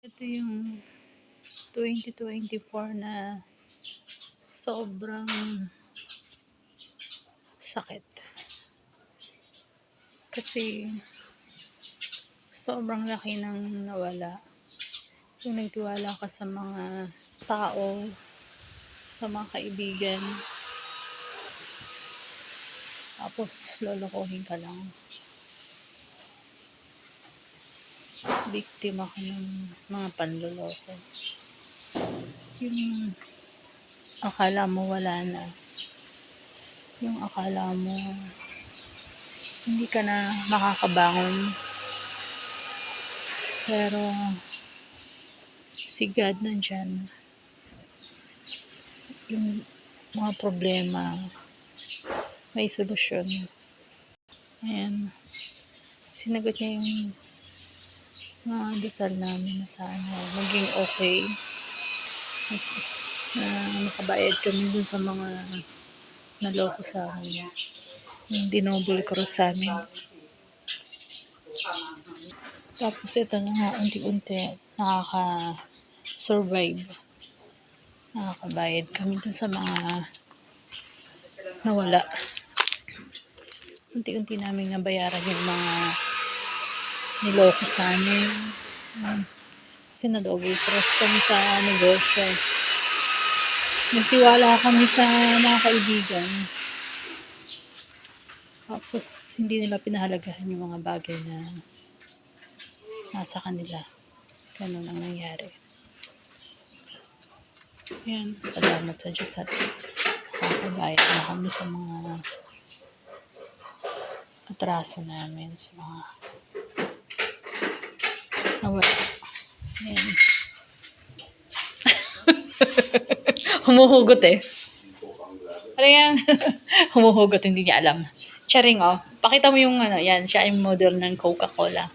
Ito yung 2024 na sobrang sakit. Kasi sobrang laki ng nawala. Yung nagtiwala ka sa mga tao, sa mga kaibigan, tapos lolokohin ka lang. Biktima ka ng mga panloloko. Yung akala mo wala na. Yung akala mo hindi ka na makakabangon. Pero si God nandyan. Yung mga problema, may solusyon. Ayan. Sinagot niya yung mga dasal namin na sana maging okay. Na makabayad kami dun sa mga naloko sa amin. Yung dinobol cross sa amin. Tapos ito na nga, unti-unti nakaka-survive. Nakakabayad kami dun sa mga nawala. Unti-unti namin nabayaran yung mga niloko sa amin. Kasi na-double cross kami sa negosyo. Nagtiwala kami sa mga kaibigan. Tapos hindi nila pinahalagahan yung mga bagay na nasa kanila. Ganun ang nangyari. Yan, salamat sa Diyos at nakakabayad na kami sa mga atraso namin, sa mga nawala. Yan. Humuhugot eh. Ano yan? Humuhugot, hindi niya alam. Charing oh. Pakita mo yung ano, yan, siya yung model ng Coca-Cola.